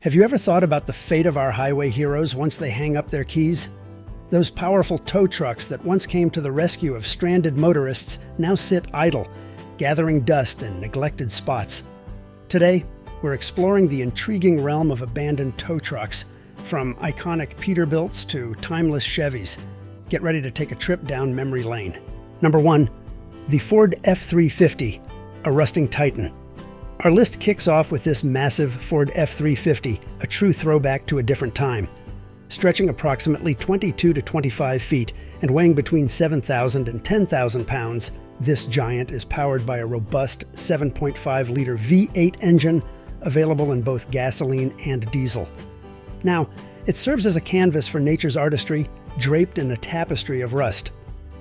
Have you ever thought about the fate of our highway heroes once they hang up their keys? Those powerful tow trucks that once came to the rescue of stranded motorists now sit idle, gathering dust in neglected spots. Today, we're exploring the intriguing realm of abandoned tow trucks, from iconic Peterbilts to timeless Chevys. Get ready to take a trip down memory lane. Number 1. The Ford F-350, a rusting titan. Our list kicks off with this massive Ford F-350, a true throwback to a different time. Stretching approximately 22 to 25 feet and weighing between 7,000 and 10,000 pounds, this giant is powered by a robust 7.5-liter V8 engine available in both gasoline and diesel. Now, it serves as a canvas for nature's artistry, draped in a tapestry of rust.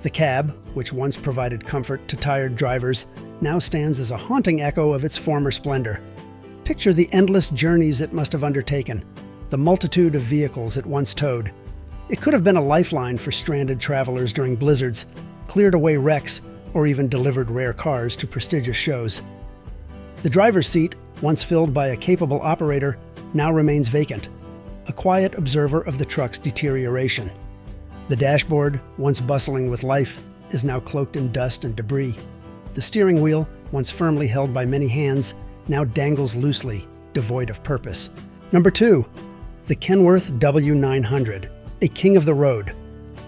The cab, which once provided comfort to tired drivers, now stands as a haunting echo of its former splendor. Picture the endless journeys it must have undertaken, the multitude of vehicles it once towed. It could have been a lifeline for stranded travelers during blizzards, cleared away wrecks, or even delivered rare cars to prestigious shows. The driver's seat, once filled by a capable operator, now remains vacant, a quiet observer of the truck's deterioration. The dashboard, once bustling with life, is now cloaked in dust and debris. The steering wheel, once firmly held by many hands, now dangles loosely, devoid of purpose. Number 2. The Kenworth W900, a king of the road.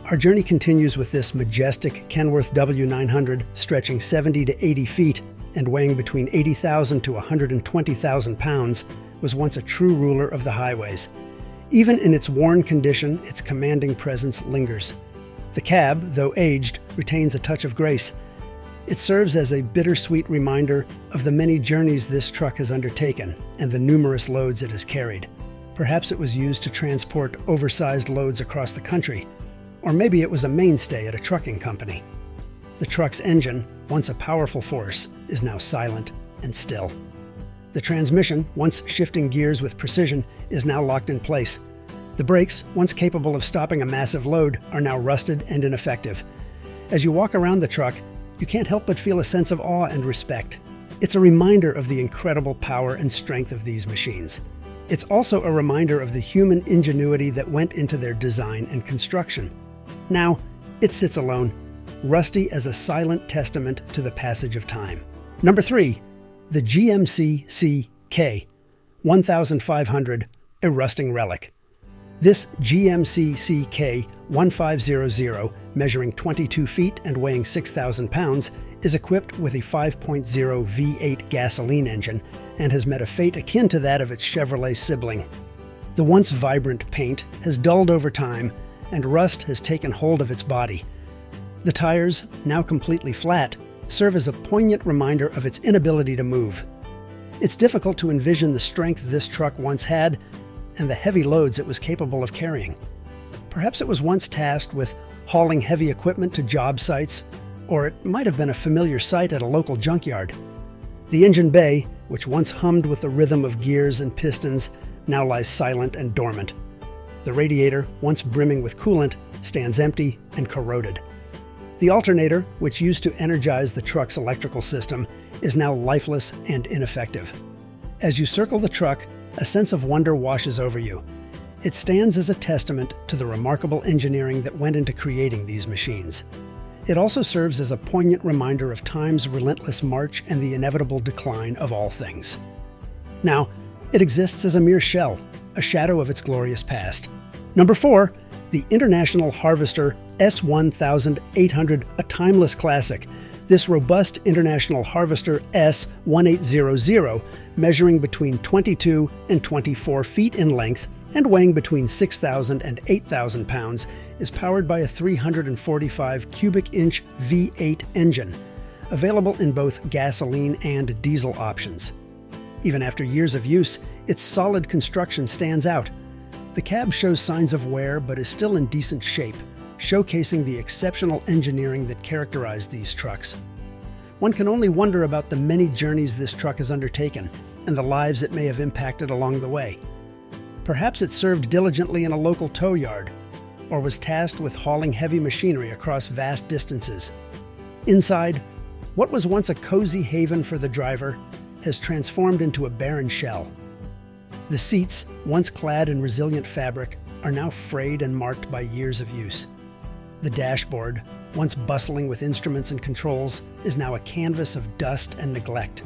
Our journey continues with this majestic Kenworth W900 stretching 70 to 80 feet and weighing between 80,000 to 120,000 pounds, was once a true ruler of the highways. Even in its worn condition, its commanding presence lingers. The cab, though aged, retains a touch of grace. It serves as a bittersweet reminder of the many journeys this truck has undertaken and the numerous loads it has carried. Perhaps it was used to transport oversized loads across the country, or maybe it was a mainstay at a trucking company. The truck's engine, once a powerful force, is now silent and still. The transmission, once shifting gears with precision, is now locked in place. The brakes, once capable of stopping a massive load, are now rusted and ineffective. As you walk around the truck, you can't help but feel a sense of awe and respect. It's a reminder of the incredible power and strength of these machines. It's also a reminder of the human ingenuity that went into their design and construction. Now, it sits alone, rusty as a silent testament to the passage of time. Number 3. The GMC CK 1500, a rusting relic. This GMC CK 1500, measuring 22 feet and weighing 6,000 pounds, is equipped with a 5.0 V8 gasoline engine and has met a fate akin to that of its Chevrolet sibling. The once vibrant paint has dulled over time, and rust has taken hold of its body. The tires, now completely flat, serve as a poignant reminder of its inability to move. It's difficult to envision the strength this truck once had and the heavy loads it was capable of carrying. Perhaps it was once tasked with hauling heavy equipment to job sites, or it might have been a familiar sight at a local junkyard. The engine bay, which once hummed with the rhythm of gears and pistons, now lies silent and dormant. The radiator, once brimming with coolant, stands empty and corroded. The alternator, which used to energize the truck's electrical system, is now lifeless and ineffective. As you circle the truck, a sense of wonder washes over you. It stands as a testament to the remarkable engineering that went into creating these machines. It also serves as a poignant reminder of time's relentless march and the inevitable decline of all things. Now, it exists as a mere shell, a shadow of its glorious past. Number 4. The International Harvester S1800, a timeless classic. This robust International Harvester S1800, measuring between 22 and 24 feet in length and weighing between 6,000 and 8,000 pounds, is powered by a 345 cubic inch V8 engine, available in both gasoline and diesel options. Even after years of use, its solid construction stands out. The cab shows signs of wear but is still in decent shape, showcasing the exceptional engineering that characterized these trucks. One can only wonder about the many journeys this truck has undertaken and the lives it may have impacted along the way. Perhaps it served diligently in a local tow yard, or was tasked with hauling heavy machinery across vast distances. Inside, what was once a cozy haven for the driver has transformed into a barren shell. The seats, once clad in resilient fabric, are now frayed and marked by years of use. The dashboard, once bustling with instruments and controls, is now a canvas of dust and neglect.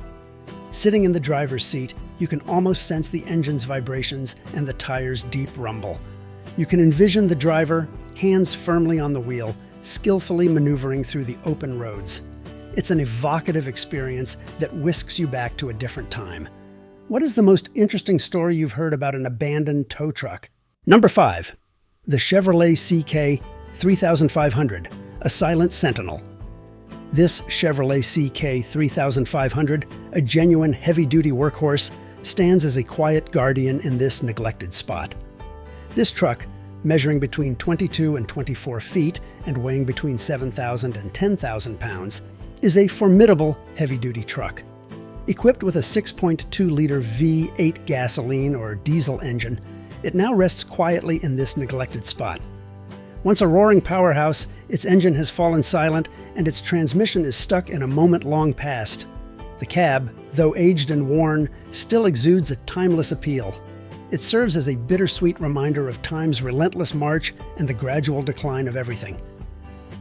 Sitting in the driver's seat, you can almost sense the engine's vibrations and the tire's deep rumble. You can envision the driver, hands firmly on the wheel, skillfully maneuvering through the open roads. It's an evocative experience that whisks you back to a different time. What is the most interesting story you've heard about an abandoned tow truck? Number 5. The Chevrolet CK 3500, a silent sentinel. This Chevrolet CK 3500, a genuine heavy-duty workhorse, stands as a quiet guardian in this neglected spot. This truck, measuring between 22 and 24 feet and weighing between 7,000 and 10,000 pounds, is a formidable heavy-duty truck. Equipped with a 6.2-liter V8 gasoline or diesel engine, it now rests quietly in this neglected spot. Once a roaring powerhouse, its engine has fallen silent and its transmission is stuck in a moment long past. The cab, though aged and worn, still exudes a timeless appeal. It serves as a bittersweet reminder of time's relentless march and the gradual decline of everything.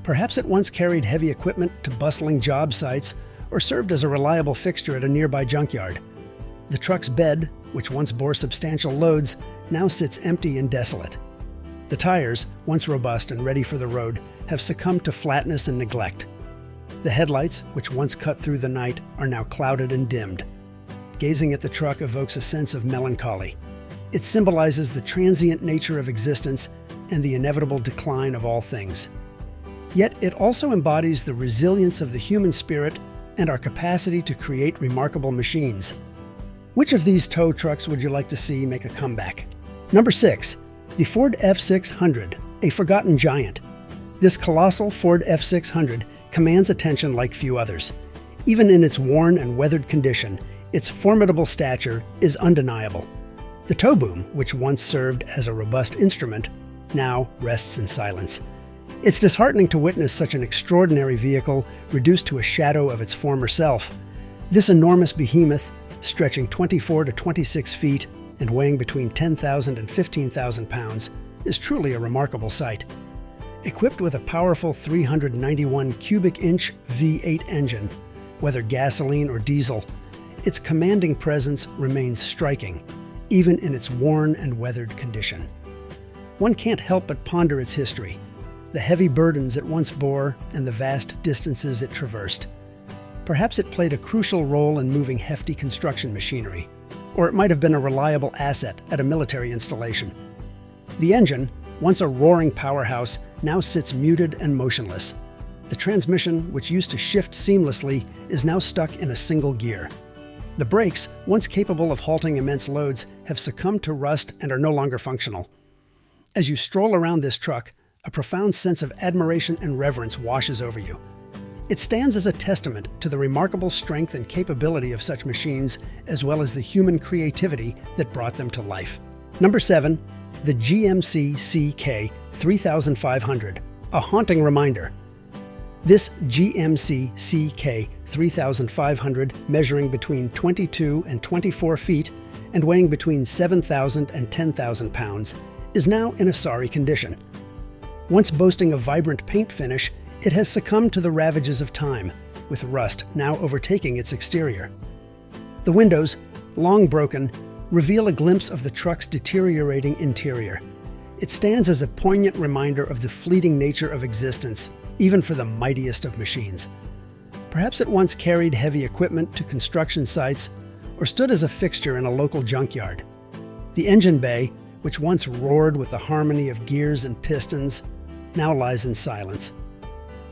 Perhaps it once carried heavy equipment to bustling job sites or served as a reliable fixture at a nearby junkyard. The truck's bed, which once bore substantial loads, now sits empty and desolate. The tires, once robust and ready for the road, have succumbed to flatness and neglect. The headlights, which once cut through the night, are now clouded and dimmed. Gazing at the truck evokes a sense of melancholy. It symbolizes the transient nature of existence and the inevitable decline of all things. Yet it also embodies the resilience of the human spirit and our capacity to create remarkable machines. Which of these tow trucks would you like to see make a comeback? Number 6. The Ford F600, a forgotten giant. This colossal Ford F600 commands attention like few others. Even in its worn and weathered condition, its formidable stature is undeniable. The tow boom, which once served as a robust instrument, now rests in silence. It's disheartening to witness such an extraordinary vehicle reduced to a shadow of its former self. This enormous behemoth, stretching 24 to 26 feet and weighing between 10,000 and 15,000 pounds, is truly a remarkable sight. Equipped with a powerful 391 cubic inch V8 engine, whether gasoline or diesel, its commanding presence remains striking, even in its worn and weathered condition. One can't help but ponder its history, the heavy burdens it once bore and the vast distances it traversed. Perhaps it played a crucial role in moving hefty construction machinery, or it might have been a reliable asset at a military installation. The engine, once a roaring powerhouse, now sits muted and motionless. The transmission, which used to shift seamlessly, is now stuck in a single gear. The brakes, once capable of halting immense loads, have succumbed to rust and are no longer functional. As you stroll around this truck, a profound sense of admiration and reverence washes over you. It stands as a testament to the remarkable strength and capability of such machines, as well as the human creativity that brought them to life. Number 7. The GMC CK 3500, a haunting reminder. This GMC CK 3500, measuring between 22 and 24 feet and weighing between 7,000 and 10,000 pounds, is now in a sorry condition. Once boasting a vibrant paint finish, it has succumbed to the ravages of time, with rust now overtaking its exterior. The windows, long broken, reveal a glimpse of the truck's deteriorating interior. It stands as a poignant reminder of the fleeting nature of existence, even for the mightiest of machines. Perhaps it once carried heavy equipment to construction sites or stood as a fixture in a local junkyard. The engine bay, which once roared with the harmony of gears and pistons, now lies in silence.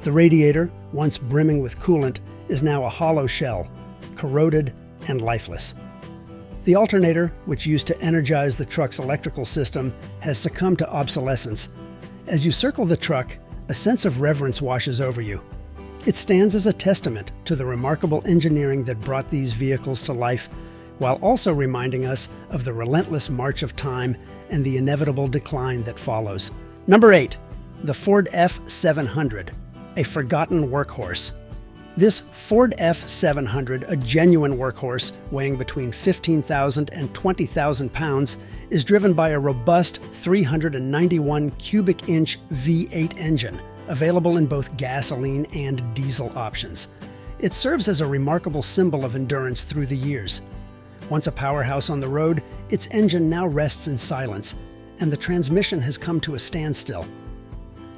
The radiator, once brimming with coolant, is now a hollow shell, corroded and lifeless. The alternator, which used to energize the truck's electrical system, has succumbed to obsolescence. As you circle the truck, a sense of reverence washes over you. It stands as a testament to the remarkable engineering that brought these vehicles to life, while also reminding us of the relentless march of time and the inevitable decline that follows. Number 8. The Ford F700, a forgotten workhorse. This Ford F700, a genuine workhorse weighing between 15,000 and 20,000 pounds, is driven by a robust 391 cubic inch V8 engine, available in both gasoline and diesel options. It serves as a remarkable symbol of endurance through the years. Once a powerhouse on the road, its engine now rests in silence, and the transmission has come to a standstill.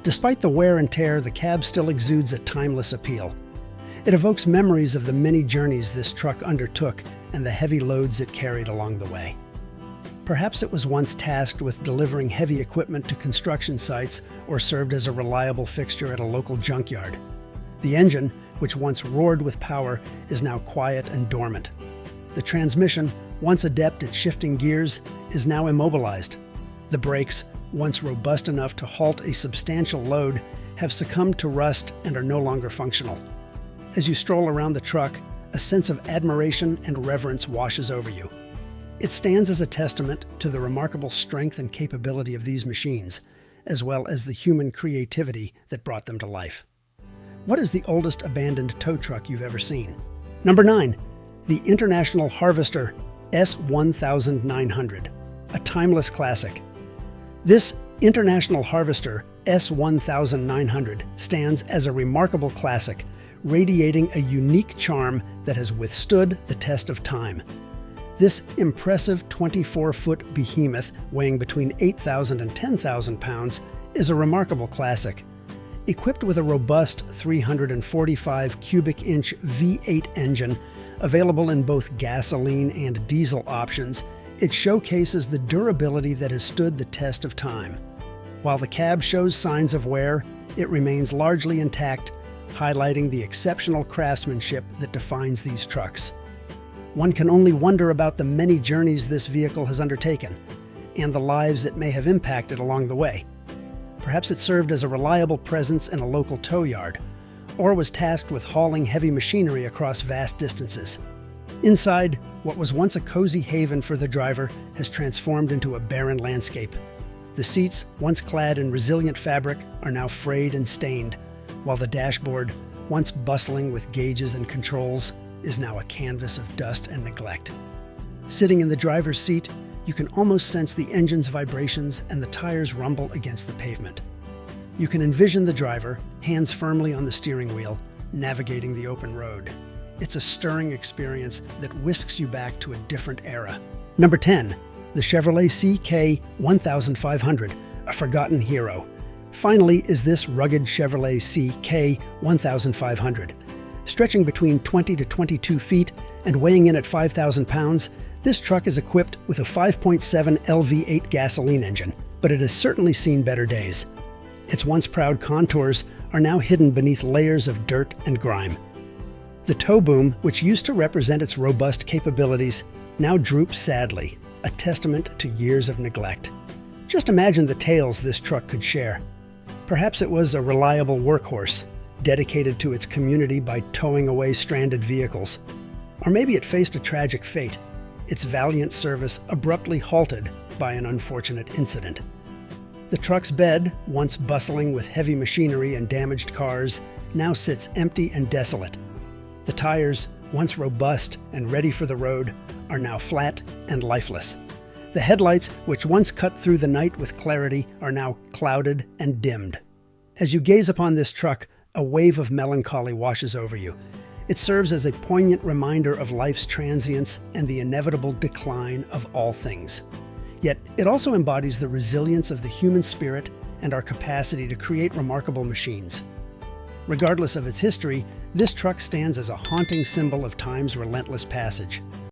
Despite the wear and tear, the cab still exudes a timeless appeal. It evokes memories of the many journeys this truck undertook and the heavy loads it carried along the way. Perhaps it was once tasked with delivering heavy equipment to construction sites or served as a reliable fixture at a local junkyard. The engine, which once roared with power, is now quiet and dormant. The transmission, once adept at shifting gears, is now immobilized. The brakes, once robust enough to halt a substantial load, have succumbed to rust and are no longer functional. As you stroll around the truck, a sense of admiration and reverence washes over you. It stands as a testament to the remarkable strength and capability of these machines, as well as the human creativity that brought them to life. What is the oldest abandoned tow truck you've ever seen? Number 9. The International Harvester S1900, a timeless classic. This International Harvester S1900 stands as a remarkable classic, radiating a unique charm that has withstood the test of time. This impressive 24-foot behemoth, weighing between 8,000 and 10,000 pounds, is a remarkable classic. Equipped with a robust 345 cubic inch V8 engine, available in both gasoline and diesel options, it showcases the durability that has stood the test of time. While the cab shows signs of wear, it remains largely intact, highlighting the exceptional craftsmanship that defines these trucks. One can only wonder about the many journeys this vehicle has undertaken, and the lives it may have impacted along the way. Perhaps it served as a reliable presence in a local tow yard, or was tasked with hauling heavy machinery across vast distances. Inside, what was once a cozy haven for the driver has transformed into a barren landscape. The seats, once clad in resilient fabric, are now frayed and stained, while the dashboard, once bustling with gauges and controls, is now a canvas of dust and neglect. Sitting in the driver's seat, you can almost sense the engine's vibrations and the tires rumble against the pavement. You can envision the driver, hands firmly on the steering wheel, navigating the open road. It's a stirring experience that whisks you back to a different era. Number 10. The Chevrolet CK 1500, a forgotten hero. Finally is this rugged Chevrolet CK 1500. Stretching between 20 to 22 feet and weighing in at 5,000 pounds, this truck is equipped with a 5.7 LV8 gasoline engine, but it has certainly seen better days. Its once proud contours are now hidden beneath layers of dirt and grime. The tow boom, which used to represent its robust capabilities, now droops sadly, a testament to years of neglect. Just imagine the tales this truck could share. Perhaps it was a reliable workhorse, dedicated to its community by towing away stranded vehicles. Or maybe it faced a tragic fate, its valiant service abruptly halted by an unfortunate incident. The truck's bed, once bustling with heavy machinery and damaged cars, now sits empty and desolate. The tires, once robust and ready for the road, are now flat and lifeless. The headlights, which once cut through the night with clarity, are now clouded and dimmed. As you gaze upon this truck, a wave of melancholy washes over you. It serves as a poignant reminder of life's transience and the inevitable decline of all things. Yet it also embodies the resilience of the human spirit and our capacity to create remarkable machines. Regardless of its history, this truck stands as a haunting symbol of time's relentless passage.